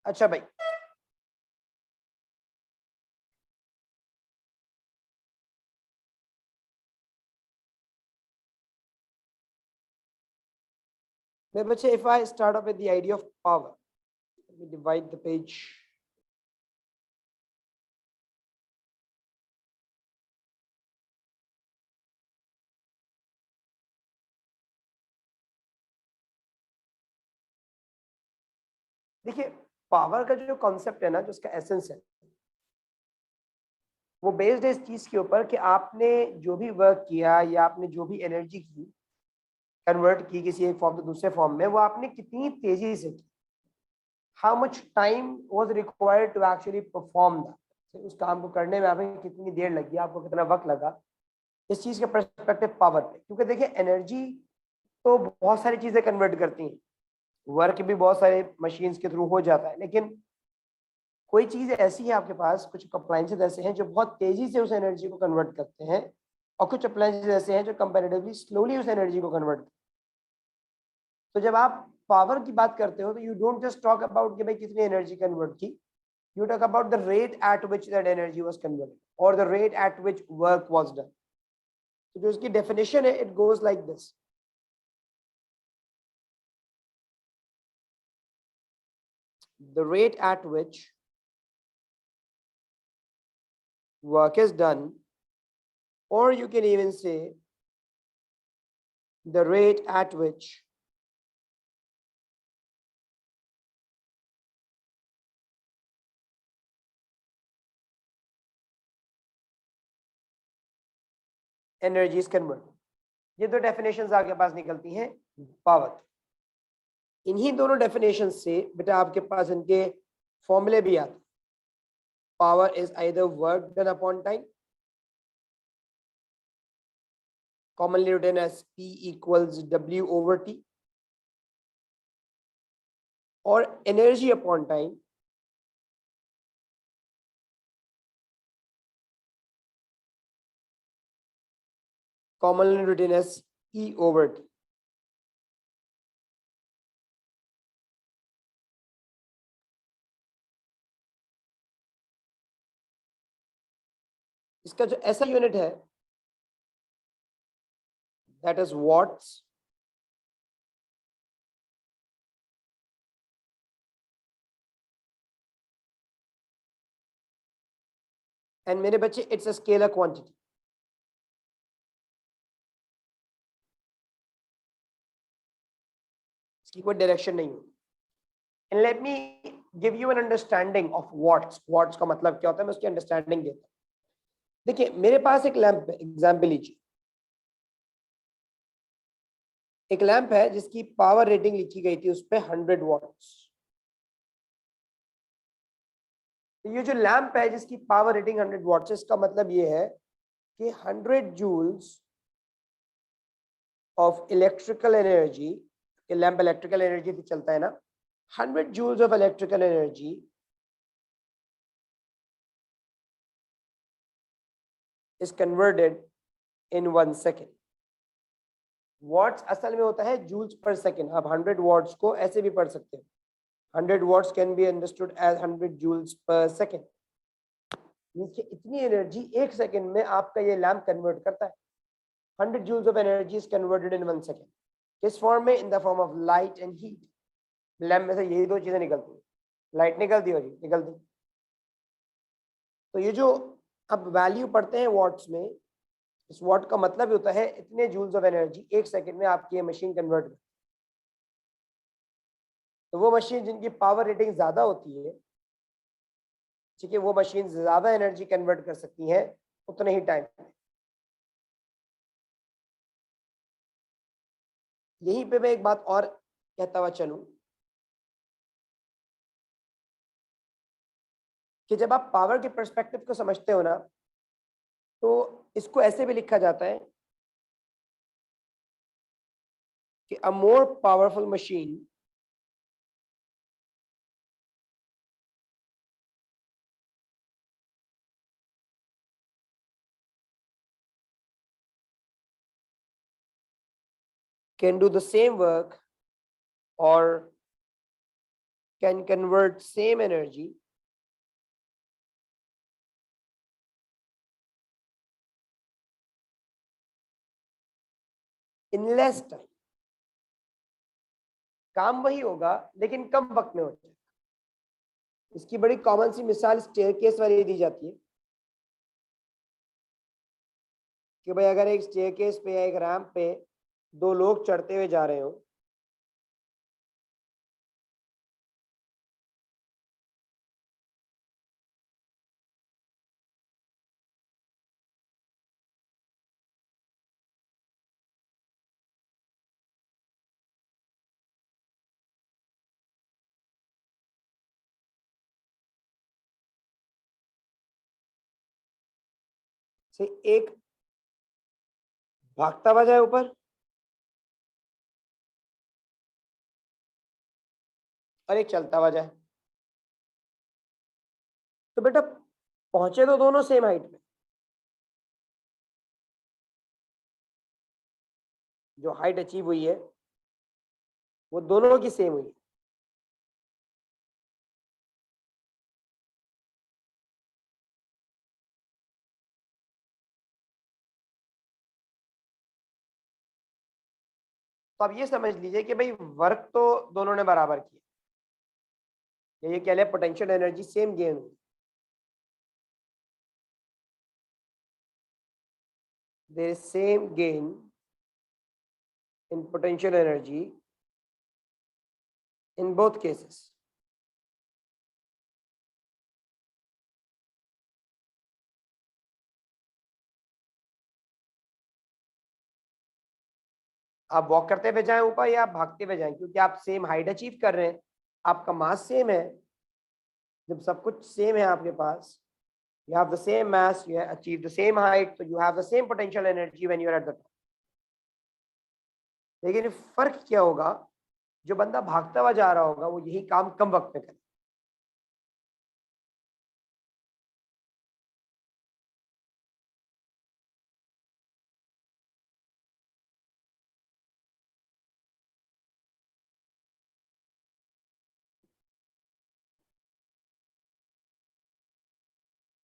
अच्छा भाई, मेरे बच्चे, if I start off with the idea of power, let me divide the page. देखिए, पावर का जो कॉन्सेप्ट है ना, जो उसका एसेंस है, वो बेस्ड है इस चीज के ऊपर कि आपने जो भी वर्क किया या आपने जो भी एनर्जी की, कन्वर्ट की किसी एक फॉर्म से दूसरे फॉर्म में, वो आपने कितनी तेजी से की, how much time was required to actually perform that, उस काम को करने में आपको कितनी देर लगी, आपको कितना वक्त लगा, इस चीज के परस्पेक्टिव पावर पे। क्योंकि देखिए, एनर्जी तो बहुत सारी चीजें कन्वर्ट करती हैं, वर्क भी बहुत सारे मशीन्स के थ्रू हो जाता है, लेकिन कोई चीज ऐसी है आपके पास, कुछ अप्लायंसेस ऐसे हैं जो बहुत तेजी से उस एनर्जी को कन्वर्ट करते हैं, और कुछ अप्लायंसेस ऐसे हैं जो कंपैरेटिवली स्लोली उस एनर्जी को कन्वर्ट करते हैं। तो जब आप पावर की बात करते हो, तो you don't just talk about कि भाई कितनी एनर्जी कन्वर्ट की, you talk about the rate at which that energy was converted or the rate at which work was done. तो जो इसकी definition है, it goes like this. The rate at which work is done, or you can even say the rate at which energy is converted. ये दो definitions आपके पास निकलती हैं power. इन्हीं दोनों definitions से बेटा आपके पास इनके फॉर्मूले भी आते हैं। Power is either work done upon time, commonly written as P equals W over T, or energy upon time, commonly written as E over T. इसका जो ऐसा यूनिट है, दैट इज वॉट्स, एंड मेरे बच्चे इट्स अ स्केलर क्वांटिटी। इसकी कोई direction नहीं होगी। And let me give you an understanding of watts. Watts का मतलब क्या होता है, मैं उसकी अंडरस्टैंडिंग देता हूँ। देखिए, मेरे पास एक लैंप है, एग्जाम्पल लीजिए, एक लैंप है जिसकी पावर रेटिंग लिखी गई थी उस पर 100 वॉट्स। तो ये जो लैंप है जिसकी पावर रेटिंग 100 वॉट्स, इसका मतलब ये है कि 100 joules of electrical energy, lamp electrical energy से चलता है ना, 100 joules of electrical energy is converted in 1 second. Watts असल में होता है जूल्स पर सेकेंड। आप 100 वॉट्स को ऐसे भी पढ़ सकते हैं, 100 watts can be understood as 100 joules per second. इतनी एनर्जी एक सेकेंड में आपका ये लैम्प कन्वर्ट करता है। 100 joules of energy is converted in 1 second. किस फॉर्म में? In the form of light and heat. Lamp में से यही दो चीजें निकलती है, लाइट निकलती है और हीट निकलती है। तो ये जो अब वैल्यू पढ़ते हैं वॉट्स में, इस वॉट का मतलब होता है इतने जूल्स ऑफ एनर्जी एक सेकंड में आपकी ये मशीन कन्वर्ट करती है। तो वो मशीन जिनकी पावर रेटिंग ज्यादा होती है, ठीक है, वो मशीन ज्यादा एनर्जी कन्वर्ट कर सकती हैं उतने ही टाइम में। यहीं पे मैं एक बात और कहता हुआ चलूं कि जब आप पावर के पर्सपेक्टिव को समझते हो ना, तो इसको ऐसे भी लिखा जाता है कि a more powerful machine can do the same work or can convert same energy in less time. काम वही होगा लेकिन कम वक्त में हो जाएगा। इसकी बड़ी कॉमन सी मिसाल स्टेयरकेस वाली दी जाती है कि भाई अगर एक स्टेयरकेस पे या एक रैंप पे दो लोग चढ़ते हुए जा रहे हो, से एक भागता हुआ जाए ऊपर और एक चलता हुआ जाए, तो बेटा पहुंचे तो दोनों सेम हाइट में। जो हाइट अचीव हुई है वो दोनों की सेम हुई है। तो अब ये समझ लीजिए कि भाई वर्क तो दोनों ने बराबर किया, ये कह ले पोटेंशियल एनर्जी सेम गेन हुई। There is same gain in potential energy in both cases. आप वॉक करते हुए जाएं ऊपर या आप भागते हुए जाएं, क्योंकि आप सेम हाइट अचीव कर रहे हैं, आपका मास सेम है। जब सब कुछ सेम है आपके पास, you have the same mass, you have achieved the same height, so you have the same potential energy when you are at the top. लेकिन फर्क क्या होगा, जो बंदा भागता हुआ जा रहा होगा वो यही काम कम वक्त में करे।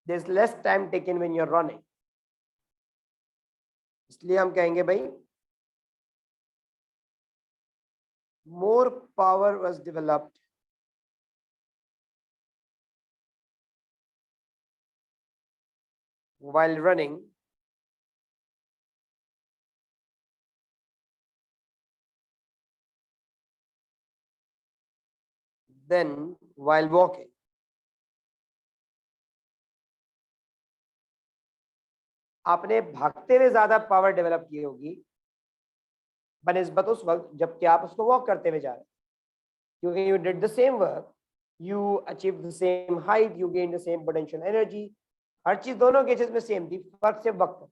There's less time taken when you're running. इसलिए हम कहेंगे भाई more power was developed while running than while walking. आपने भागते हुए ज्यादा पावर डेवलप की होगी बनिस्बत उस वक्त जबकि आप उसको वॉक करते हुए जा रहे हैं, क्योंकि you did the same work, you achieve the same height, you gain the same potential energy. हर चीज दोनों केसेस में सेम थी, फर्क सिर्फ वक्त।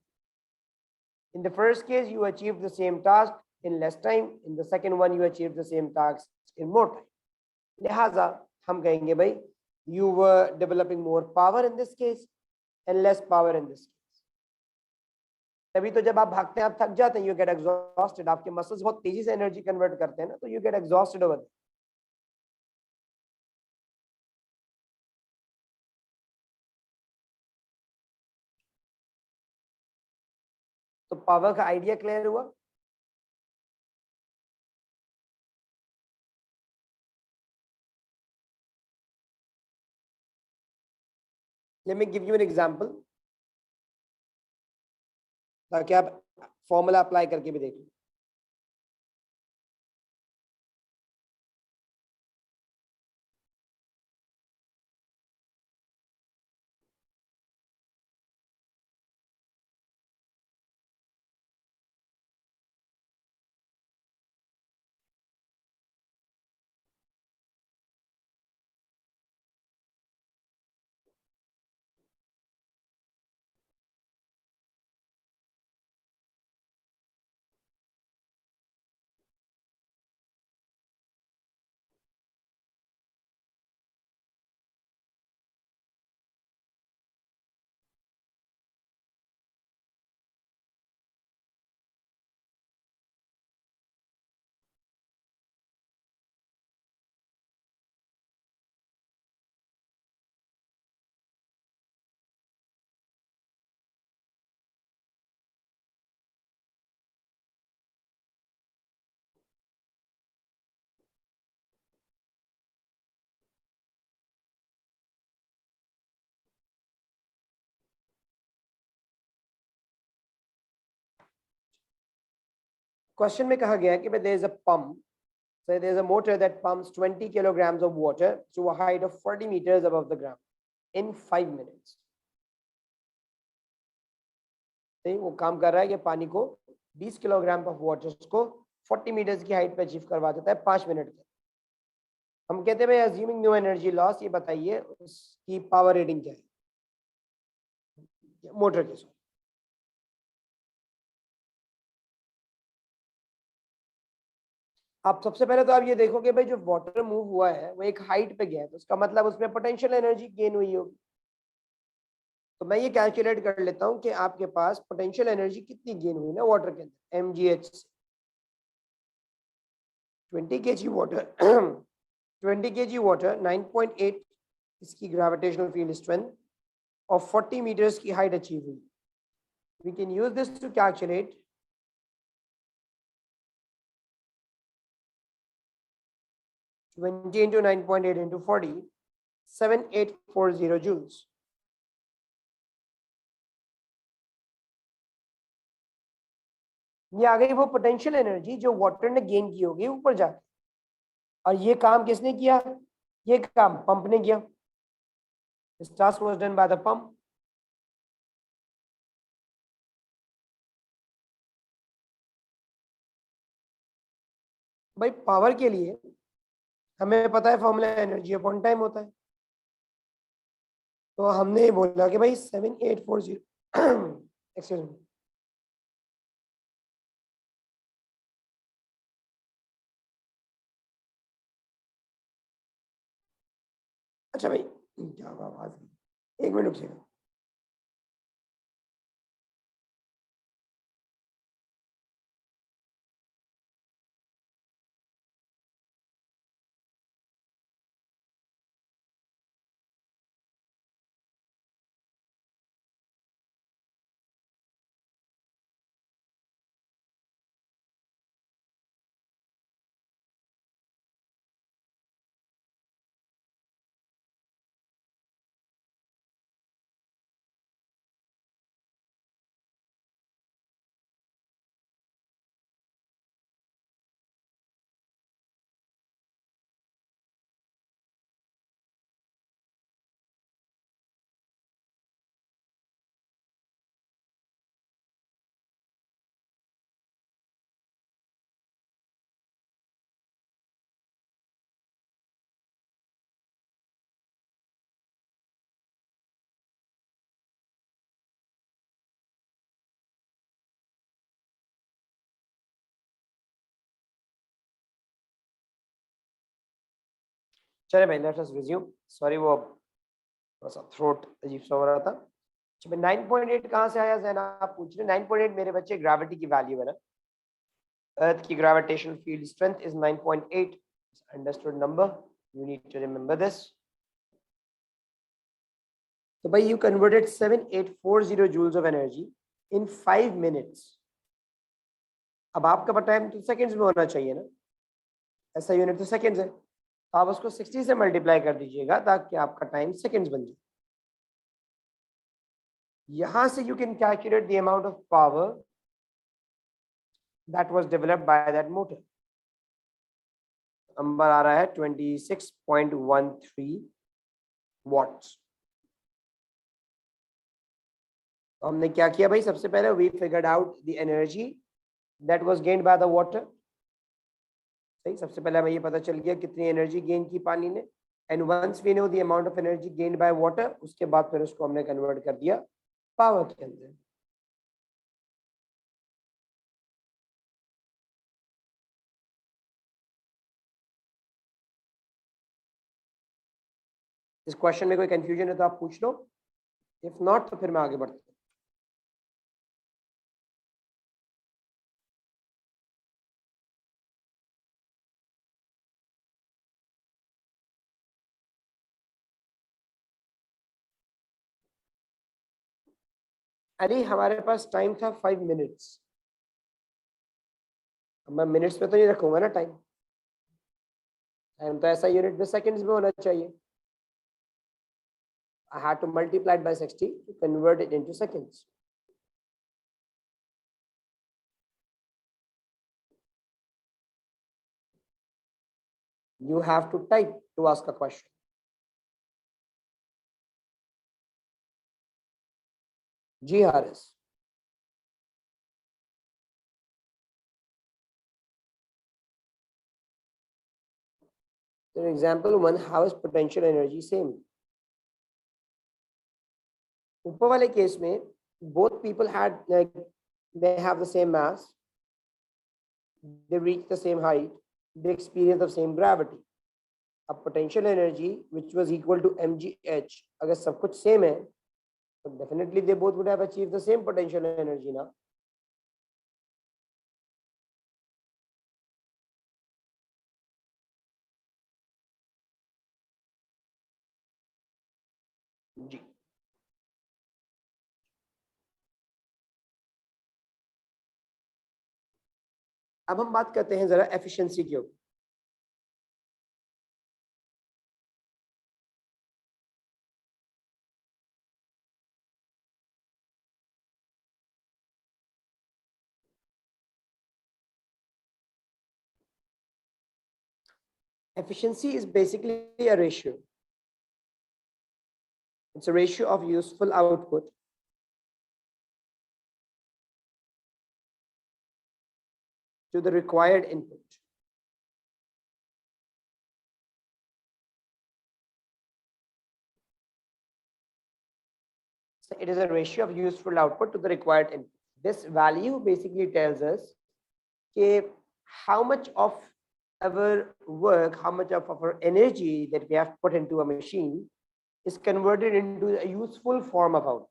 In the first case you achieve the same task in less time, in the second one you achieve the same task in more time. लिहाजा हम कहेंगे भाई you were developing more power in this case and less power in this case. तभी तो जब आप भागते हैं आप थक जाते हैं, यू गेट एग्जॉस्टेड। आपके मसल्स बहुत तेजी से एनर्जी कन्वर्ट करते हैं ना, तो यू गेट एग्जॉस्टेड ओवर। तो पावर का आइडिया क्लियर हुआ। Late me give you an example ताकि आप फॉर्मूला अप्लाई करके भी देख लो। क्वेश्चन में कहा गया है कि there is a pump, so there is a motor that pumps 20 kilograms of water to a height of 40 meters above the ground in 5 minutes. सही, वो काम कर रहा है कि पानी को 20 किलोग्राम ऑफ वाटर को 40 मीटर्स की हाइट पे अचीव करवा देता है 5 मिनट के। हम कहते हैं भाई अज्यूमिंग नो एनर्जी लॉस, ये बताइए उसकी पावर रेटिंग क्या है मोटर के साथ। आप सबसे पहले तो आप ये देखोगे भाई जो वाटर मूव हुआ है वो एक हाइट पे गया है, तो उसका मतलब उसमें पोटेंशियल एनर्जी गेन हुई होगी। तो मैं ये कैलकुलेट कर लेता हूँ कि आपके पास पोटेंशियल एनर्जी कितनी गेन हुई ना वाटर के अंदर, mgh से 20 kg वाटर 20 kg वाटर 9.8 इसकी ग्रेविटेशनल फील्ड स्ट्रेंथ और 40 मीटर्स की हाइट अचीव हुई। We can use this to calculate 20 into 9.8 into 40, 7840 joules. ये आ गई वो पोटेंशियल एनर्जी जो वाटर ने गेन की होगी ऊपर जाके, और ये काम किसने किया? ये काम पंप ने किया। This task was done by the pump. भाई पावर के लिए हमें पता है फॉर्मूला एनर्जी अपॉन टाइम होता है, तो हमने ये बोला कि भाई 7840 एक्सक्यूज मी, अच्छा भाई क्या आवाज, एक मिनट रुकिएगा। चले भाई लेट्स अस रिज्यूम, सॉरी वो थोड़ा सा थ्रोट अजीब सा हो रहा था। 9.8 कहाँ से आया जैन आप पूछ रहे? 9.8 मेरे बच्चे ग्रेविटी की वैल्यू है ना, अर्थ की gravitational field strength is 9.8, understood number, you need to remember this. तो भाई you converted 7840 joules of energy in 5 minutes. अब आपका टाइम तो सेकंड्स में होना चाहिए ना, ऐसा यूनिट तो सेकंड्स है, तो आप उसको 60 से मल्टीप्लाई कर दीजिएगा ताकि आपका टाइम सेकंड्स बन जाए। यहां से you can calculate the amount of power that was developed by that motor. Number आ रहा है 26.13 वॉट्स। तो हमने क्या किया भाई, सबसे पहले we figured out the energy that was gained by the water. सही, सबसे पहले हमें ये पता चल गया कितनी एनर्जी गेन की पानी ने, and once we know the amount of energy gained by water, उसके बाद फिर उसको हमने कन्वर्ट कर दिया पावर के अंदर। इस क्वेश्चन में कोई कंफ्यूजन है तो आप पूछ लो, इफ नॉट तो फिर मैं आगे बढ़ता हूँ। अरे हमारे पास टाइम था 5 मिनट्स, मैं मिनट्स पे तो नहीं रखूंगा ना टाइम, टाइम तो ऐसा यूनिट में सेकंड्स में होना चाहिए। I had to multiply it by 60 to convert it into seconds. You have to type to ask a question. G Haris. For example one, how is potential energy same? ऊपर वाले case में both people had like they have the same mass, they reach the same height, they experience the same gravity. अब potential energy which was equal to mgh अगर सब कुछ same है तो definitely they both would have achieved the same potential energy ना. जी अब हम बात करते हैं जरा एफिशिएंसी की ऊपर. Efficiency is basically a ratio. It's a ratio of useful output to the required input. So it is a ratio of useful output to the required input. This value basically tells us how much of our work, how much of our energy that we have put into a machine is converted into a useful form of output.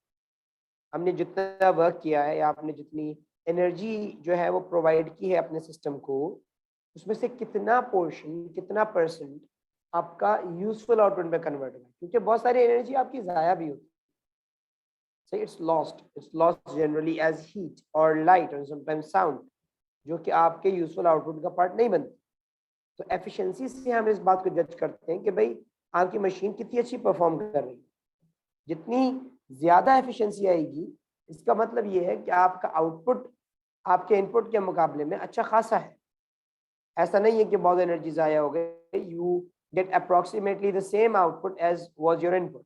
हमने जितना work किया है या आपने जितनी energy जो है वो प्रोवाइड की है अपने सिस्टम को, उसमें से कितना पोर्शन, कितना परसेंट आपका यूजफुल आउटपुट में कन्वर्ट होगा. क्योंकि बहुत सारी एनर्जी आपकी ज़ाया भी होती है. So it's lost generally as heat or light or sometimes sound, जो कि आपके यूजफुल आउटपुट का पार्ट नहीं बनती. तो एफिशिएंसी से हम इस बात को जज करते हैं कि भाई आपकी मशीन कितनी अच्छी परफॉर्म कर रही है. जितनी ज़्यादा एफिशिएंसी आएगी इसका मतलब ये है कि आपका आउटपुट आपके इनपुट के मुकाबले में अच्छा खासा है. ऐसा नहीं है कि बहुत एनर्जी ज़ाया हो गई. You get approximately the same output as was your input.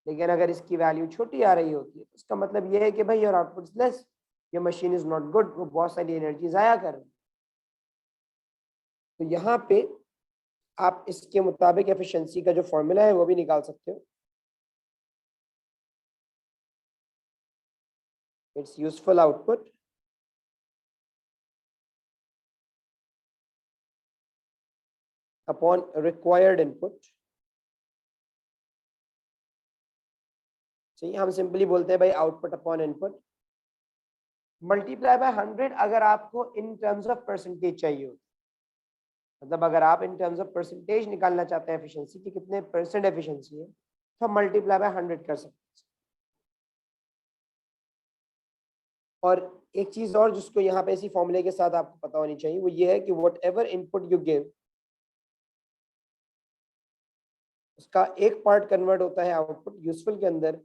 लेकिन अगर इसकी वैल्यू छोटी आ रही होती है तो इसका मतलब ये है कि भाई your output is less, your machine is not good, वो बहुत सारी एनर्जी ज़ाया कर रही है. तो यहाँ पे आप इसके मुताबिक एफिशिएंसी का जो फॉर्मूला है वो भी निकाल सकते हो. It's useful output upon required input. चाहिए हम सिंपली बोलते हैं भाई output upon input multiply by 100 अगर आपको इन टर्म्स ऑफ परसेंटेज चाहिए हो. मतलब अगर आप इन टर्म्स ऑफ परसेंटेज निकालना चाहते हैं एफिशिएंसी की कितने परसेंट एफिशिएंसी है तो हम मल्टीप्लाई बाय 100 कर सकते हैं. और एक चीज और जिसको यहाँ पे इसी फॉर्मूले के साथ आपको पता होनी चाहिए वो ये है कि what ever input you give उसका एक पार्ट कन्वर्ट होता है आउटपुट यूजफुल के अंदर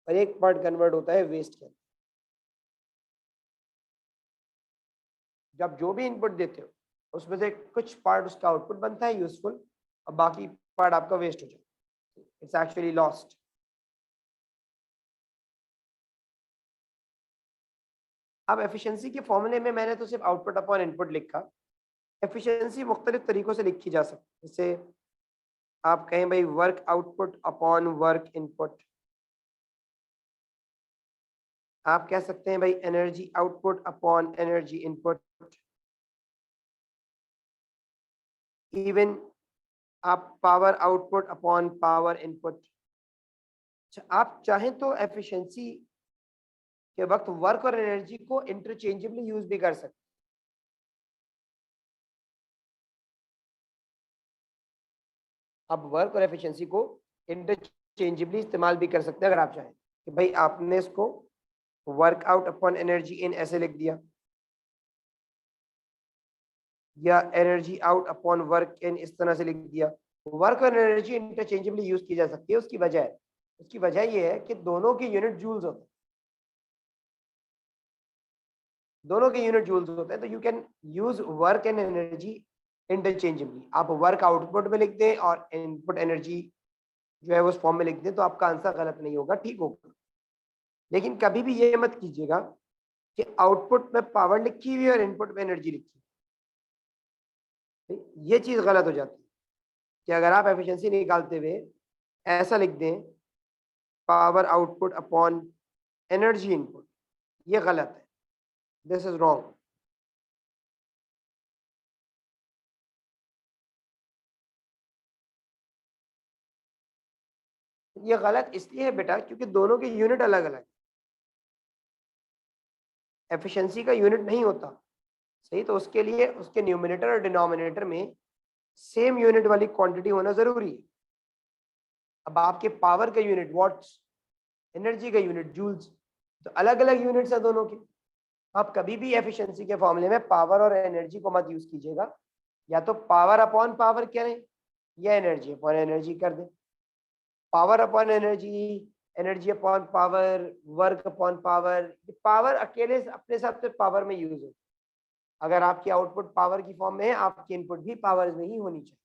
और एक पार्ट कन्वर्ट होता है वेस्ट के अंदर. जब जो भी इनपुट देते हो उसमें से कुछ पार्ट उसका आउटपुट बनता है यूजफुल और बाकी पार्ट आपका वेस्ट हो जाता है. It's actually lost. अब एफिशिएंसी के फॉर्मूले में मैंने तो सिर्फ आउटपुट अपॉन इनपुट लिखा. एफिशिएंसी मुख्तलिफ तरीकों से लिखी जा सकती है. जैसे आप कहें भाई work output upon work input. आप कह सकते हैं भाई energy output upon energy input. Even आप power output upon power input. आप चाहें तो एफिशिएंसी के वक्त वर्क और एनर्जी को इंटरचेंजेबली यूज भी कर सकते. आप वर्क और एफिशिएंसी को इंटरचेंजेबली इस्तेमाल भी कर सकते हैं अगर आप चाहें कि भाई आपने इसको work out upon energy in ऐसे लिख दिया या energy out upon work in इस तरह से लिख दिया. वर्क और एनर्जी इंटरचेंजेबली यूज की जा सकती है. उसकी वजह ये है कि दोनों के यूनिट जूल्स होते हैं. तो you can use work and energy interchangeably. आप वर्क आउटपुट में लिख दें और इनपुट एनर्जी जो है उस फॉर्म में लिख दें तो आपका आंसर गलत नहीं होगा, ठीक होगा। लेकिन कभी भी ये मत कीजिएगा कि आउटपुट में पावर लिखी हुई है और इनपुट में एनर्जी लिखी है। ये चीज गलत हो जाती है कि अगर आप एफिशिएंसी निकालते हुए ऐसा लिख दें power output upon energy input, ये गलत है, दिस इज रॉन्ग। ये गलत इसलिए है बेटा क्योंकि दोनों के यूनिट अलग अलग। एफिशिएंसी का यूनिट नहीं होता सही, तो उसके लिए उसके न्यूमिनेटर और डिनोमिनेटर में सेम यूनिट वाली क्वांटिटी होना जरूरी है। अब आपके पावर का यूनिट वॉट्स, एनर्जी का यूनिट जूल्स, तो अलग अलग यूनिट्स है दोनों के। आप कभी भी एफिशिएंसी के फॉर्मूले में पावर और एनर्जी को मत यूज कीजिएगा, या तो पावर अपॉन पावर करें या एनर्जी अपॉन एनर्जी कर दें। Power upon energy, energy upon power, work upon power, power अकेले अपने हिसाब से पावर में यूज हो। अगर आपकी आउटपुट पावर की फॉर्म में है, आपकी इनपुट भी पावर में ही होनी चाहिए।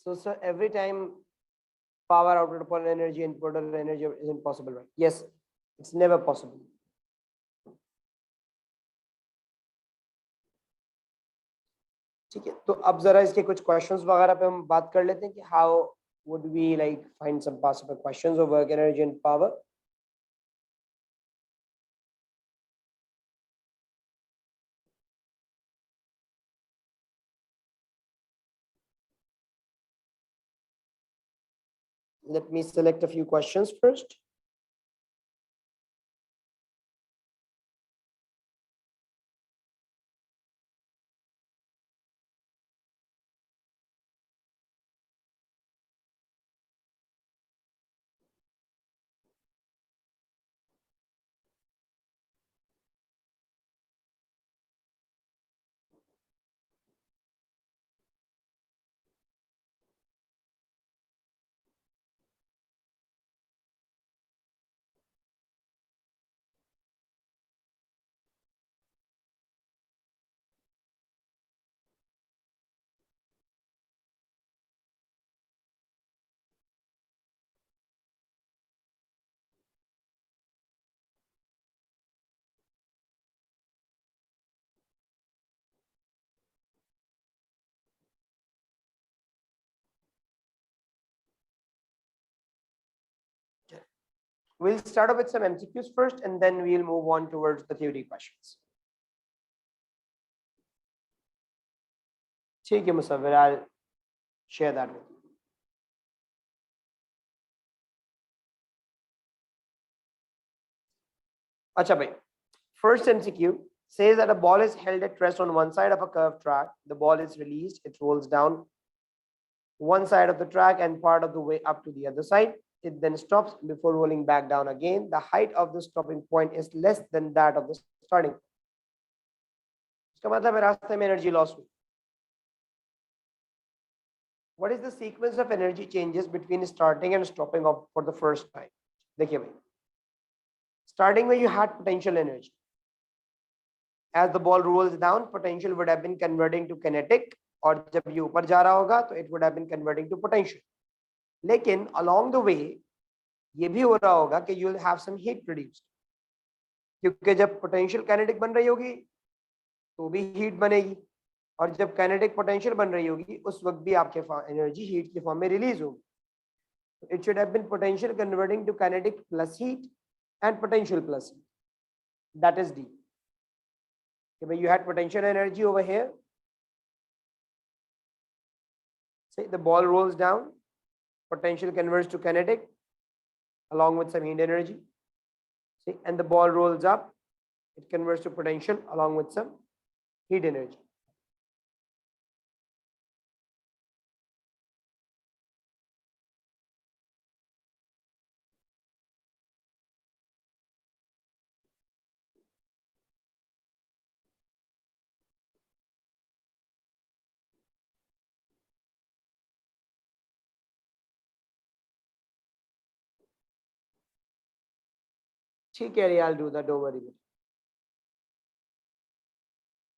So sir, every time power output upon energy input or energy is impossible, right? Yes, it's never possible. ठीक है, तो अब जरा इसके कुछ क्वेश्चंस वगैरह पे हम बात कर लेते हैं कि how would we like find some possible questions of work energy and power. Let me select a few questions first. We'll start off with some MCQs first and then we'll move on towards the theory questions. ठीक है मुसव्विर, I'll share that with you. अच्छा भाई, first MCQ says that a ball is held at rest on one side of a curved track. The ball is released, it rolls down one side of the track and part of the way up to the other side. It then stops before rolling back down again. The height of the stopping point is less than that of the starting. इसका मतलब है रास्ते में energy loss हुई। What is the sequence of energy changes between starting and stopping of for the first time? देखिए भाई, starting में you had potential energy. As the ball rolls down, potential would have been converting to kinetic, और जब ये ऊपर जा रहा होगा तो it would have been converting to potential. लेकिन along the way ये भी हो रहा होगा कि you'll have some heat produced, क्योंकि जब पोटेंशियल काइनेटिक बन रही होगी तो भी हीट बनेगी, और जब काइनेटिक पोटेंशियल बन रही होगी उस वक्त भी आपके एनर्जी हीट के फॉर्म में रिलीज होगी. It should have been potential converting to kinetic plus heat and potential plus heat. That is D. Okay, you had potential energy over here. Say the ball rolls down, potential converts to kinetic along with some heat energy. See, and the ball rolls up, it converts to potential along with some heat energy. ठीक है, I'll do that, don't worry.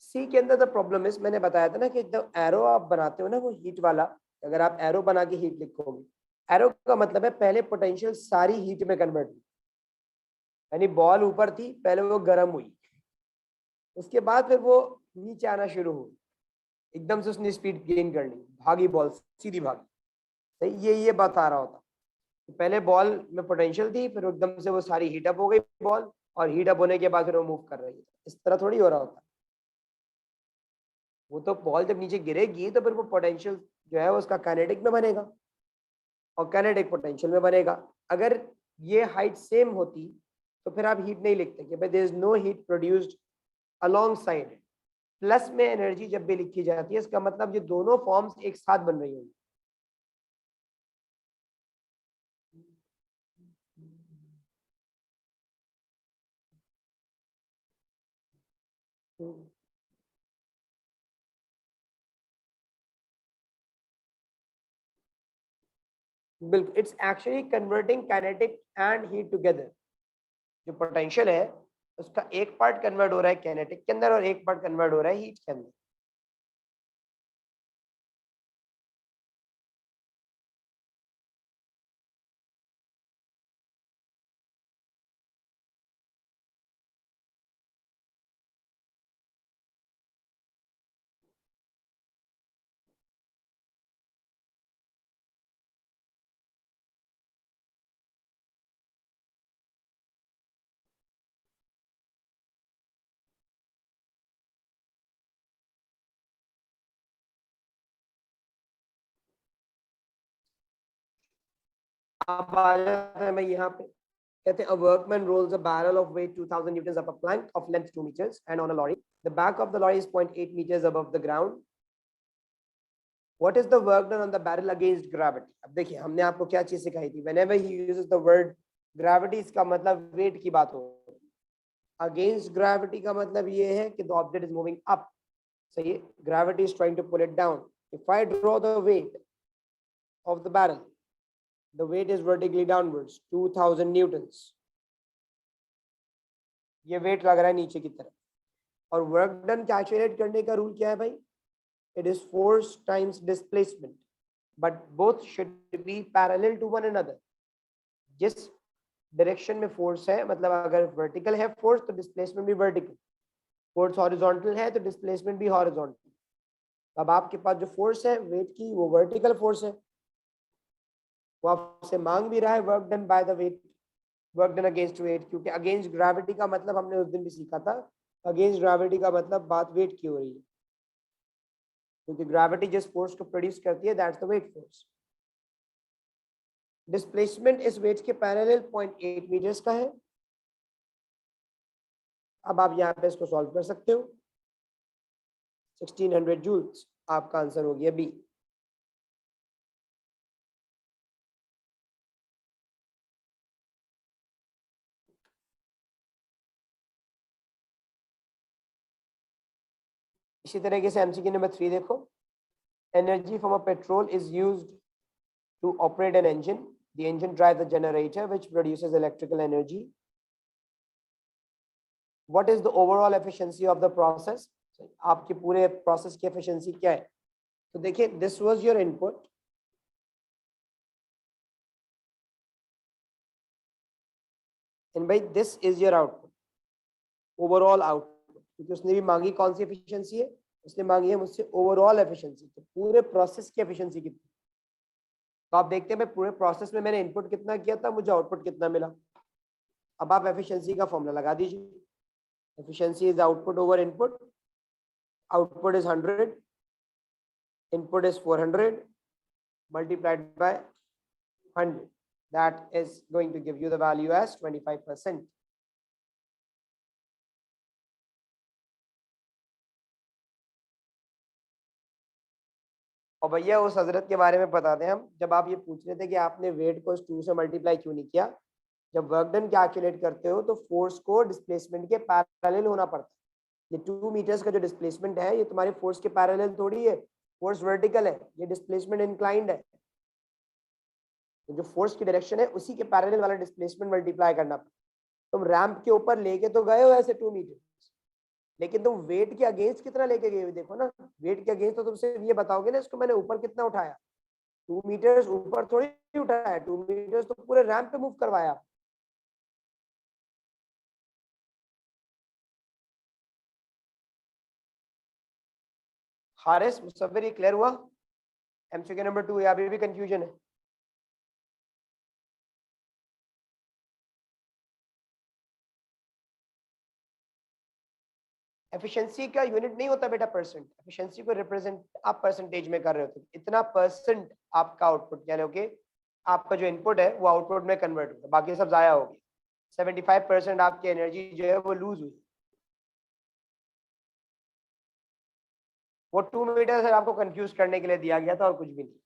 सी के अंदर the problem is, मैंने बताया था ना कि जब एरो आप बनाते हो ना वो हीट वाला, अगर आप एरो बना के हीट लिखोगे, एरो का मतलब है पहले पोटेंशियल सारी हीट में कन्वर्ट हुई, यानी बॉल ऊपर थी, पहले वो गर्म हुई, उसके बाद फिर वो नीचे आना शुरू हुई, एकदम से उसने स्पीड गेन कर ली, भागी बॉल, सीधी भागी. सही, ये बता रहा होता, पहले बॉल में पोटेंशियल थी, फिर एकदम से वो सारी हीट अप हो गई बॉल, और हीट अप होने के बाद फिर वो मूव कर रही है. इस तरह थोड़ी हो रहा होता, वो तो बॉल जब नीचे गिरेगी तो फिर वो पोटेंशियल जो है उसका काइनेटिक में बनेगा और काइनेटिक पोटेंशियल में बनेगा. अगर ये हाइट सेम होती तो फिर आप हीट नहीं लिखते कि भाई there is no heat produced alongside. Plus में एनर्जी जब भी लिखी जाती है इसका मतलब ये दोनों फॉर्म्स एक साथ बन रही होंगी. बिल्कुल, it's actually converting kinetic and heat together. जो पोटेंशियल है उसका एक पार्ट कन्वर्ट हो रहा है काइनेटिक के अंदर और एक पार्ट कन्वर्ट हो रहा है हीट के अंदर. अब आ जाते हैं मैं यहाँ पे, कहते हैं a workman rolls a barrel of weight 2000 newtons up a plank of length 2 meters and on a lorry. The back of the lorry is 0.8 meters above the ground. What is the work done on the barrel against gravity? अब देखिए हमने आपको क्या चीज सिखाई थी, whenever he uses the word gravity इसका मतलब weight की बात हो. Against gravity का मतलब ये है कि the object is moving up. सही है, gravity is trying to pull it down. If I draw the weight of the barrel, the weight is vertically downwards 2000 newtons. ये वेट लग रहा है नीचे की तरफ, और वर्क डन कैलकुलेट करने का रूल क्या है भाई? It is force times displacement, but both should be parallel to one another. जिस डायरेक्शन में फोर्स है, मतलब अगर वर्टिकल है फोर्स तो डिस्प्लेसमेंट भी वर्टिकल, फोर्स हॉरिजॉन्टल है तो डिस्प्लेसमेंट भी हॉरिजॉन्टल. अब आपके पास जो फोर्स है वेट की वो वर्टिकल फोर्स है, वो आपसे मांग भी रहा है work done by the weight, work done against weight, क्योंकि अगेंस्ट ग्रेविटी का मतलब हमने उस दिन भी सीखा था, अगेंस्ट ग्रेविटी का मतलब बात वेट की हो रही है, क्योंकि ग्रेविटी जिस फोर्स को प्रोड्यूस करती है that's the weight force. Displacement इस वेट के पैरेलल 0.8 मीटर्स का है. अब आप यहाँ पे इसको सॉल्व कर सकते हो. 1600 जूल्स आपका आंसर हो गया बी. इसी तरीके से एमसीक्यू नंबर 3 देखो. Energy from a petrol is used to operate an engine. The engine drives the generator which produces electrical energy. What is the overall efficiency of the process? आपके पूरे process की efficiency क्या है? तो देखिए, this was your input. And भाई this is your output, overall output, क्योंकि उसने भी मांगी कौन सी एफिशिएंसी है, उसने मांगी है मुझसे ओवरऑल एफिशिएंसी, तो पूरे प्रोसेस की एफिशिएंसी कितनी। तो आप देखते हैं मैं पूरे प्रोसेस में मैंने इनपुट कितना किया था, मुझे आउटपुट कितना मिला। अब आप एफिशिएंसी का फॉर्मूला लगा दीजिए, efficiency is output over input, output is 100, input is 400 multiplied by 100, that is going to give you the value as 25%. और भैया उस हजरत के बारे में बता दें हम, जब आप ये पूछ रहे थे कि आपने वेट को 2 से मल्टीप्लाई क्यों नहीं किया, जब वर्क डन कैलकुलेट करते हो तो फोर्स को डिस्प्लेसमेंट के पैरेलल होना पड़ता है। ये 2 मीटर्स का जो डिस्प्लेसमेंट है ये तुम्हारे फोर्स के पैरेलल थोड़ी है, फोर्स वर्टिकल है, ये डिस्प्लेसमेंट इंक्लाइंड है, तो जो फोर्स की डायरेक्शन है उसी के पैरेलल वाला डिस्प्लेसमेंट मल्टीप्लाई करना पड़ता है। तुम रैंप के ऊपर लेके तो गए हो ऐसे 2 मीटर, लेकिन तुम वेट के अगेंस्ट कितना लेके गए हो देखो ना, वेट के अगेंस्ट तो तुम सिर्फ ये बताओगे ना इसको मैंने ऊपर कितना उठाया, 2 मीटर्स ऊपर थोड़ी उठाया, 2 मीटर्स तो पूरे रैंप पे मूव करवाया। हारिस मुसव्विर, ये क्लियर हुआ? एमसीक्यू नंबर 2 या अभी भी कंफ्यूजन है? एफिशिएंसी का यूनिट नहीं होता बेटा परसेंट, एफिशिएंसी को रिप्रेजेंट आप परसेंटेज में कर रहे हो, इतना परसेंट आपका आउटपुट, यानी कि आपका जो इनपुट है वो आउटपुट में कन्वर्ट होगा, बाकी सब जाया हो गया। 75% आपकी एनर्जी जो है वो लूज हुई। वो 2 मीटर से आपको कंफ्यूज करने के लिए दिया गया था और कुछ भी नहीं।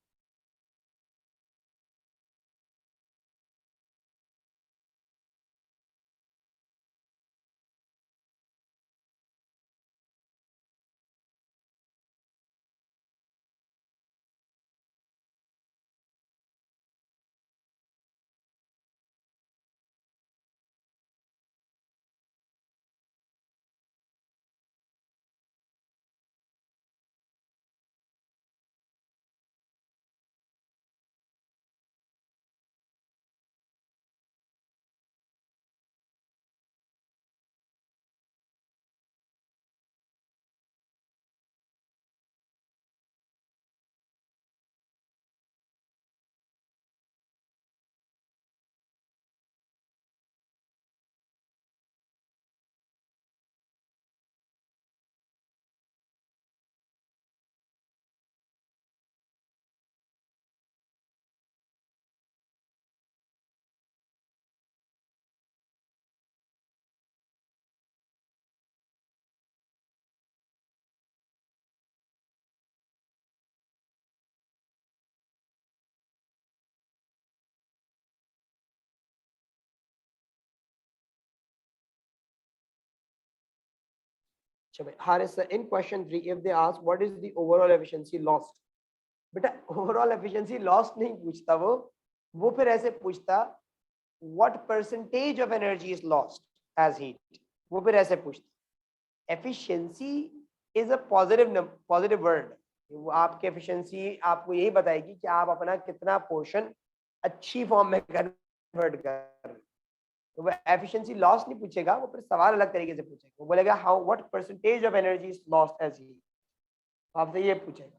Haris, in question 3, if they ask what is the overall efficiency lost, बेटा ओवरऑल एफिशिएंसी लॉस नहीं पूछता वो फिर ऐसे पूछता what percentage of energy is lost as heat, वो फिर ऐसे पूछता। Efficiency is a positive word, वो आपकी एफिशिएंसी आपको यही बताएगी कि आप अपना कितना पोर्शन अच्छी फॉर्म में कन्वर्ट कर रहे हो। तो वो एफिशिएंसी लॉस नहीं पूछेगा, वो फिर सवाल अलग तरीके से पूछेगा, वो बोलेगा how what percentage of energy is lost as heat, आपसे ये पूछेगा।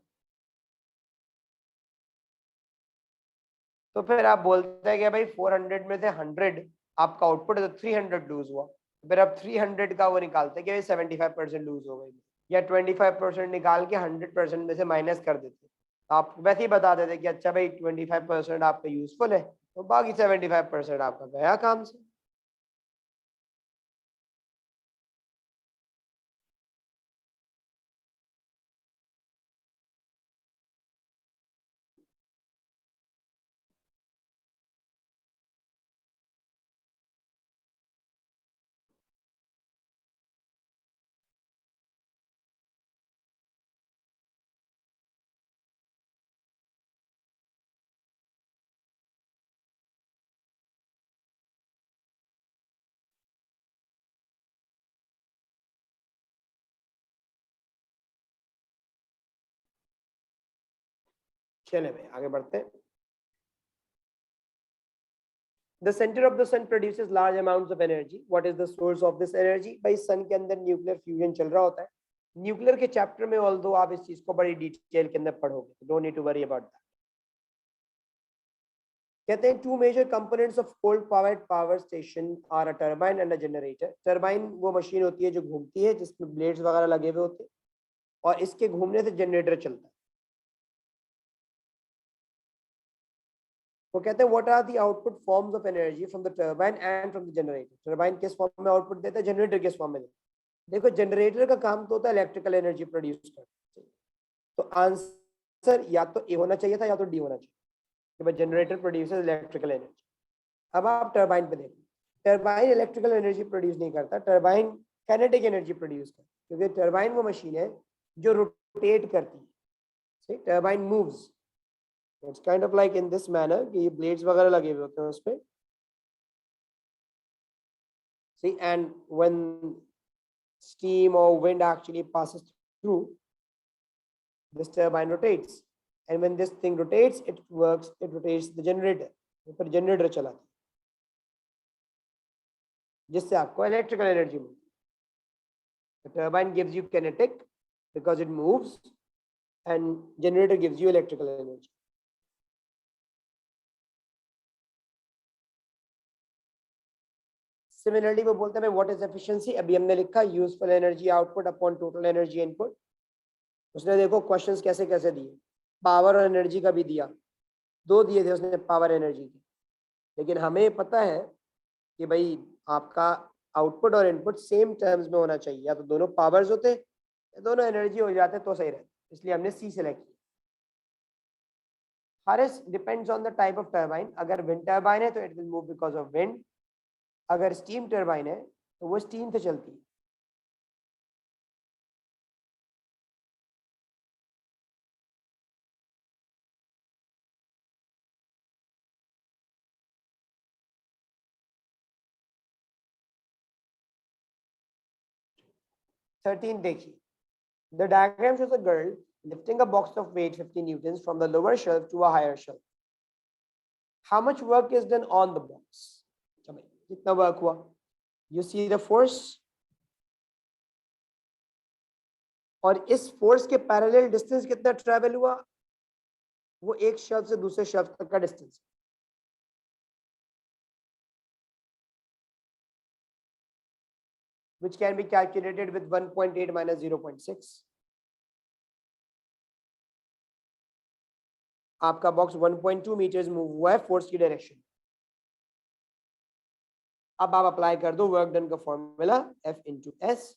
तो फिर आप बोलते हैं कि भाई 400 में से 100 आपका आउटपुट है तो 300 लूज हुआ, फिर आप 300 का वो निकालते हैं कि भाई 75% लूज हो गई, या 25% निकाल के 100% में से माइनस कर देते, तो आप वैसे ही बता देते कि अच्छा भाई 25% आपका यूजफुल है, तो बाकी 75% आपका गया काम से। चले भाई आगे बढ़ते हैं। The center of the sun produces large amounts of energy. What is the source of this energy? भाई सन के अंदर न्यूक्लियर फ्यूजन चल रहा होता है. न्यूक्लियर के चैप्टर में ऑल्दो आप इस चीज को बड़ी डिटेल के अंदर पढ़ोगे, don't need to worry about that. कहते हैं two major components of coal powered power station are a turbine and a generator. Turbine वो मशीन होती है जो घूमती है, जिसमें ब्लेड्स वगैरह लगे हुए होते हैं, और इसके घूमने से जनरेटर चलता है. वो कहते हैं what are the output forms of energy from the turbine and from the generator. Turbine किस फॉर्म में आउटपुट देता है, जनरेटर किस फॉर्म में देता है. देखो जनरेटर का काम तो होता है इलेक्ट्रिकल एनर्जी प्रोड्यूस करना. तो आंसर या तो ए होना चाहिए था या तो डी होना चाहिए कि भाई जनरेटर प्रोड्यूसेस इलेक्ट्रिकल एनर्जी. अब आप टरबाइन पे देखो, टरबाइन इलेक्ट्रिकल एनर्जी प्रोड्यूस नहीं करता, टरबाइन काइनेटिक एनर्जी प्रोड्यूस करता है, क्योंकि टरबाइन वो मशीन है जो रोटेट करती है. Turbine moves. It's kind of like in this manner कि ये ब्लेड्स वगैरह लगे हुए होते हैं उस पे. See, and when steam or wind actually passes through, this turbine rotates, and when this thing rotates, it rotates the generator. ऊपर जनरेटर चलाता है जिससे आपको इलेक्ट्रिकल एनर्जी मिलती है. The turbine gives you kinetic because it moves, and generator gives you electrical energy. Similarly वो बोलते हैं व्हाट इज एफिशिएंसी. अभी हमने लिखा useful energy output upon total energy input. उसने देखो क्वेश्चंस कैसे कैसे दिए, पावर और एनर्जी का भी दिया, दो दिए थे उसने पावर एनर्जी के. लेकिन हमें पता है कि भाई आपका आउटपुट और इनपुट सेम टर्म्स में होना चाहिए, या तो दोनों पावर्स होते या दोनों एनर्जी हो जाते तो सही रहता, इसलिए हमने सी सेलेक्ट किया. Haris depends on the type of turbine. अगर विंड टर्बाइन है तो it will move because of wind. अगर स्टीम टर्बाइन है तो वो स्टीम से चलती है. थर्टीन देखिए. The diagram shows a girl lifting a box of weight 50 newtons from the lower shelf to a higher shelf. How much work is done on the box? कितना work हुआ? You see the force, और इस force के parallel distance कितना travel हुआ? वो एक shelf से दूसरे शेल्फ तक का distance. which can be calculated with 1.8 minus 0.6. आपका बॉक्स 1.2 मीटर्स मूव हुआ है फोर्स की डायरेक्शन. अब आप अप्लाई कर दो वर्क डन का formula F into S.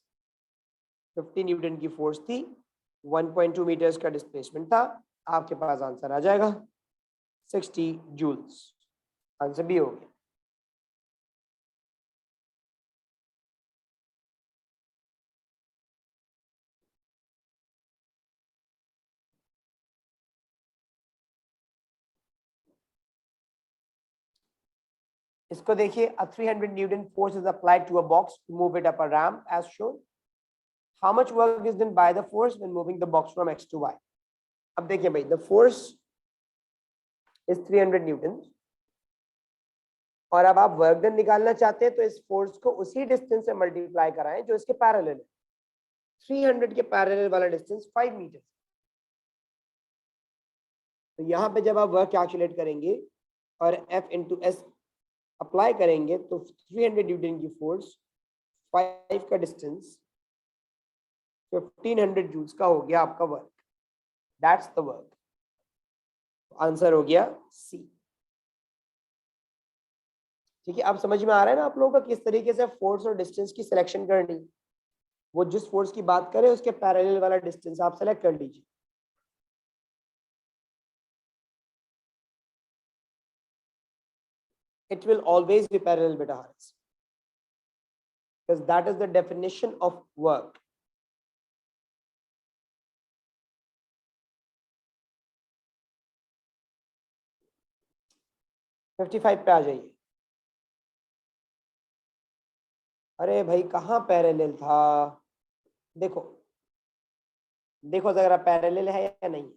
50 Newton की फोर्स थी, 1.2 मीटर्स का डिस्प्लेसमेंट था. आपके पास आंसर आ जाएगा 60 जूल्स. आंसर भी हो गया. इसको देखिए, a 300 Newton force is applied to a box to move it up a ramp as shown. How much work is done by the force when moving the box from x to y? अब देखिए भाई, the force is 300 Newton, और अब आप work done निकालना चाहते हैं तो इस फोर्स को उसी डिस्टेंस से मल्टीप्लाई कराएं जो इसके पैरेलल है. 300 के पैरेलल वाला डिस्टेंस 5 मीटर. तो यहाँ पे जब आप वर्क कैलकुलेट करेंगे और F इंटू एस अप्लाई करेंगे तो 300 न्यूटन की फोर्स 5 का डिस्टेंस 1500 जूल्स का हो गया आपका work. That's the work. Answer हो गया सी. ठीक है, अब समझ में आ रहा है ना आप लोगों को किस तरीके से फोर्स और डिस्टेंस की सिलेक्शन करनी. वो जिस फोर्स की बात करें उसके पैरेलल वाला डिस्टेंस आप सेलेक्ट कर लीजिए. It will always be parallel, beta Haris, because that is the definition of work. Fifty 55 पे आ जाइए. अरे भाई कहाँ पैरेलल था? देखो देखो जरा पैरेलल है या नहीं.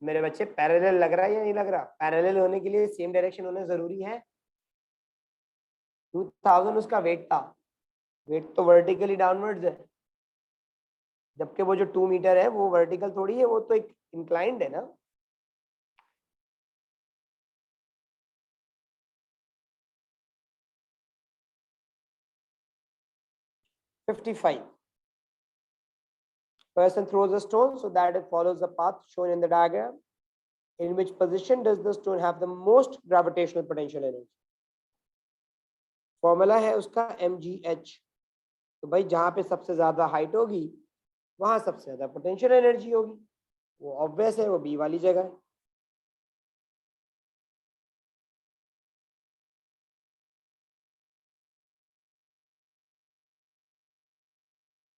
मेरे बच्चे पैरेलल लग रहा है या नहीं लग रहा? पैरेलल होने के लिए सेम डायरेक्शन होना जरूरी है। 2000 उसका वेट था, वेट तो वर्टिकली डाउनवर्ड्स है, जबकि वो जो 2 मीटर है वो वर्टिकल थोड़ी है, वो तो एक इंक्लाइंड है ना। $55. Person throws a stone so that it follows the path shown in the diagram. In which position does the stone have the most gravitational potential energy? Formula है उसका mgh। तो भाई जहां पे सबसे ज्यादा हाइट होगी वहां सबसे ज्यादा पोटेंशियल एनर्जी होगी, वो ऑब्वियस है, वो बी वाली जगह है।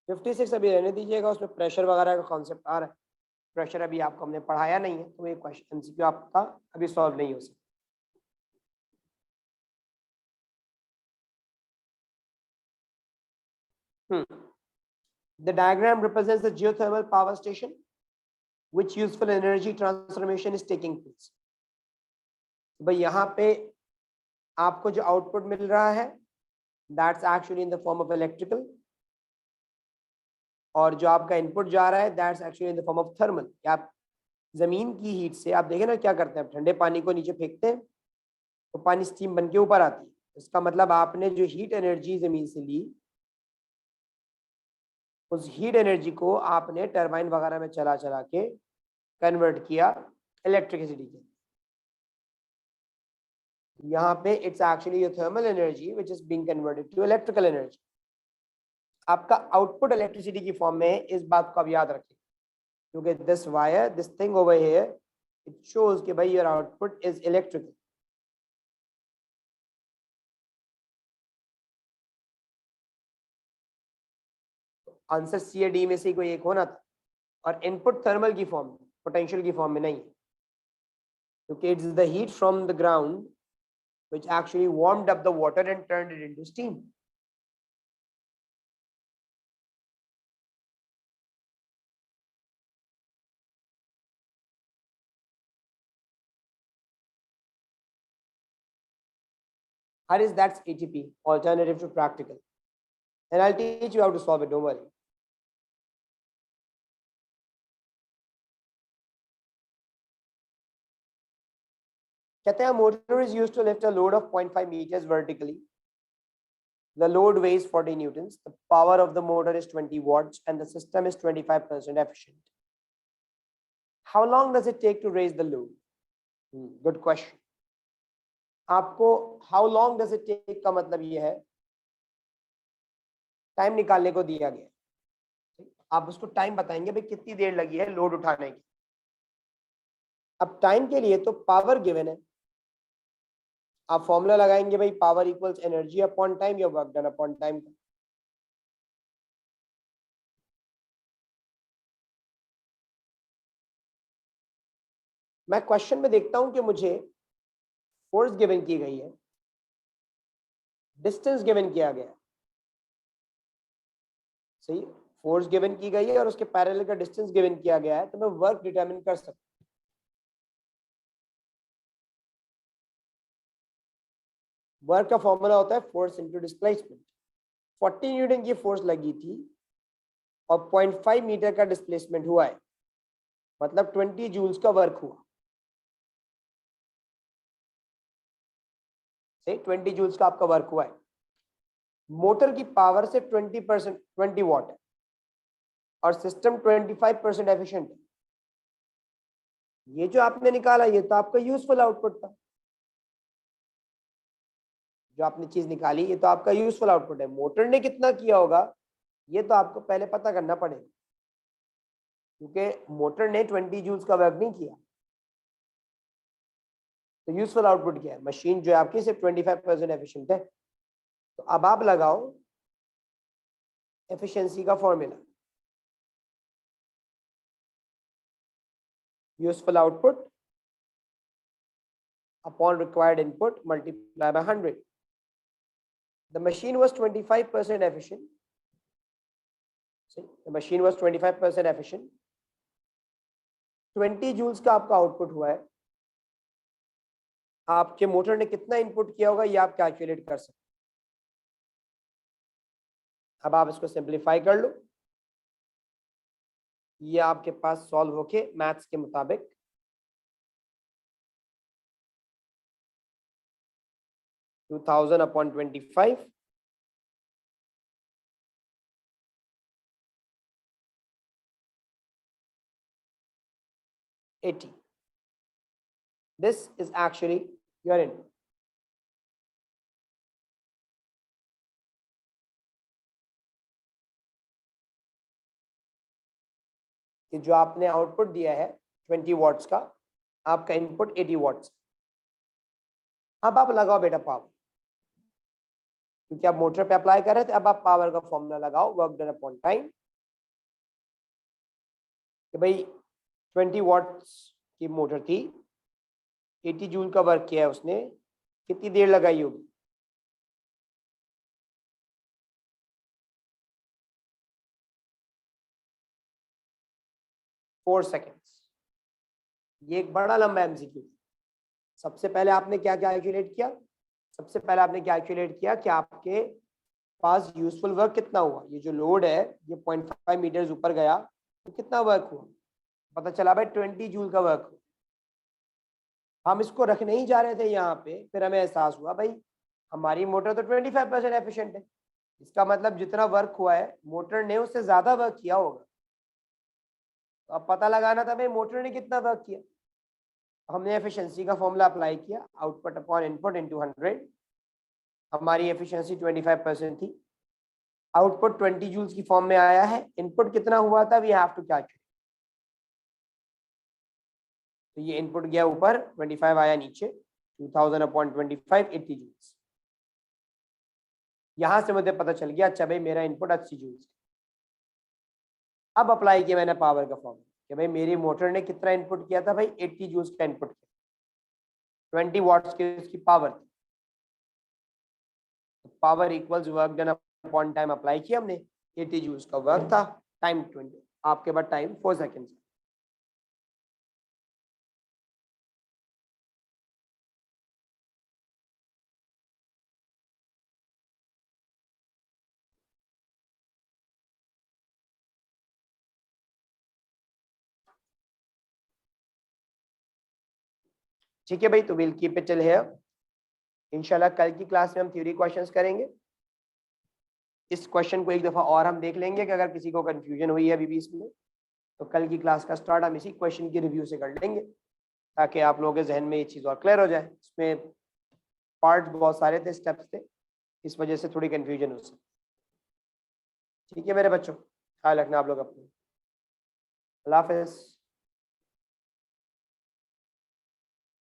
फिफ्टी सिक्स अभी रहने दीजिएगा, उसमें प्रेशर वगैरह का कॉन्सेप्ट आ रहा है। प्रेशर अभी आपको हमने पढ़ाया नहीं है, तो ये क्वेश्चन एमसीक्यू आपका अभी सॉल्व नहीं हो सकता। The diagram represents the geothermal power station which useful energy transformation is taking place. भाई यहाँ पे आपको जो आउटपुट मिल रहा है that's actually in the form of electrical, और जो आपका इनपुट जा रहा है that's actually in the form of thermal। आप जमीन की हीट से आप देखें ना क्या करते हैं, ठंडे पानी को नीचे फेंकते हैं तो पानी स्टीम बन के ऊपर आती है। इसका मतलब आपने जो हीट एनर्जी जमीन से ली, उस हीट एनर्जी को आपने टरबाइन वगैरह में चला चला के कन्वर्ट किया इलेक्ट्रिसिटी के। यहाँ पे it's actually thermal energy which is being converted to electrical energy. आपका आउटपुट इलेक्ट्रिसिटी की फॉर्म में है, इस बात को आप याद रखें, क्योंकि this wire, this thing over here, it shows कि भाई your output is electrical. Answer C या डी में से कोई एक होना था, और इनपुट थर्मल की फॉर्म में, पोटेंशियल की फॉर्म में नहीं है, क्योंकि it's the heat from the ground which actually warmed up the water and turned it into steam. Haris, that's ATP, alternative to practical. And I'll teach you how to solve it, don't worry. कहते हैं motor is used to lift a load of 0.5 meters vertically. The load weighs 40 newtons. The power of the motor is 20 watts and the system is 25% efficient. How long does it take to raise the load? Good question. आपको how long does it take का मतलब ये है time निकालने को दिया गया, आप उसको टाइम बताएंगे भाई कितनी देर लगी है लोड उठाने की। अब टाइम के लिए तो पावर गिवन है, आप फॉर्मूला लगाएंगे भाई power equals energy upon time या वर्क डन अपॉन टाइम। मैं क्वेश्चन में देखता हूं कि मुझे फोर्स गिवन की गई है, डिस्टेंस गिवन किया गया है, सही, फोर्स गिवन की गई है और उसके पैरेलल का डिस्टेंस गिवन किया गया है, तो मैं वर्क डिटरमिन कर सकता हूं। वर्क का फॉर्मूला होता है फोर्स इनटू डिस्प्लेसमेंट। 40 न्यूटन की फोर्स लगी थी और 0.5 मीटर का डिस्प्लेसमेंट हुआ है, मतलब 20 जूल्स का वर्क हुआ, सही, 20 जूल्स का आपका वर्क हुआ है। मोटर की पावर से 20% 20 वॉट है और सिस्टम 25% एफिशिएंट है। ये जो आपने निकाला ये तो आपका यूजफुल आउटपुट था, जो आपने चीज निकाली ये तो आपका यूजफुल आउटपुट है। मोटर ने कितना किया होगा ये तो आपको पहले पता करना पड़ेगा, क्योंकि मोटर ने 20 जूल्स का वर्क नहीं किया। तो यूजफुल आउटपुट क्या है, मशीन जो है आपकी सिर्फ 25% एफिशिएंट है। तो अब आप लगाओ एफिशिएंसी का formula, useful output upon required input multiply by 100. The machine was 25% efficient. See, the machine was 25% efficient. 20 joules का आपका आउटपुट हुआ है, आपके मोटर ने कितना इनपुट किया होगा ये आप कैलकुलेट कर सकते। अब आप इसको सिंप्लीफाई कर लो, ये आपके पास सॉल्व होके मैथ्स के मुताबिक 2000 upon 25 80. This is actually your input. कि जो आपने आउटपुट दिया है 20 वॉट्स का, आपका इनपुट 80 वॉट्स। अब आप लगाओ बेटा पावर, क्योंकि आप मोटर पे अप्लाई कर रहे थे। अब आप पावर का फॉर्मूला लगाओ, वर्क डन अपॉन टाइम, कि भाई 20 वॉट्स की मोटर थी, 80 जूल का वर्क किया है उसने, कितनी देर लगाई होगी? Four seconds. ये एक बड़ा लंबा एमसीक्यू। सबसे पहले आपने क्या कैलकुलेट किया? सबसे पहले आपने कैलकुलेट किया कि आपके पास यूजफुल वर्क कितना हुआ। ये जो लोड है ये 0.5 मीटर्स ऊपर गया तो कितना वर्क हुआ? पता चला भाई 20 जूल का वर्क हुआ। हम इसको रखने ही जा रहे थे यहाँ पे, फिर हमें एहसास हुआ भाई हमारी मोटर तो 25% एफिशिएंट है। इसका मतलब जितना वर्क हुआ है मोटर ने उससे ज्यादा वर्क किया होगा। तो अब पता लगाना था भाई मोटर ने कितना वर्क किया। हमने एफिशिएंसी का फॉर्मूला अप्लाई किया, आउटपुट अपॉन इनपुट इनटू 100। हमारी एफिशिएंसी 25% थी, आउटपुट 20 जूल्स की फॉर्म में आया है। इनपुट कितना हुआ था वी हैव टू कैलकुलेट। तो ये इनपुट गया ऊपर, 25 आया नीचे, 2000 अपॉन 25 80 जूल्स। यहां से मुझे पता चल गया अच्छा भाई मेरा इनपुट 80 जूल्स। अब अप्लाई किया मैंने पावर का फॉर्मूला कि भाई मेरी मोटर ने कितना इनपुट किया था भाई 80 जूल्स का इनपुट किया, 20 वॉट्स की उसकी पावर थी। Power equals work done upon time apply किया हमने, 80 जूल्स का वर्क था, टाइम 20, आपके पास टाइम 4 सेकेंड्स। ठीक है भाई, तो will keep it till here. इंशाल्लाह कल की क्लास में हम थ्योरी क्वेश्चंस करेंगे। इस क्वेश्चन को एक दफा और हम देख लेंगे कि अगर किसी को कंफ्यूजन हुई है अभी भी इसमें, तो कल की क्लास का स्टार्ट हम इसी क्वेश्चन की रिव्यू से कर लेंगे, ताकि आप लोगों के जहन में ये चीज़ और क्लियर हो जाए। इसमें पार्ट्स बहुत सारे थे, स्टेप्स थे, इस वजह से थोड़ी कंफ्यूजन हो सकती। ठीक है मेरे बच्चों, ख्याल रखना आप लोग अपने। अल्लाह हाफिज़।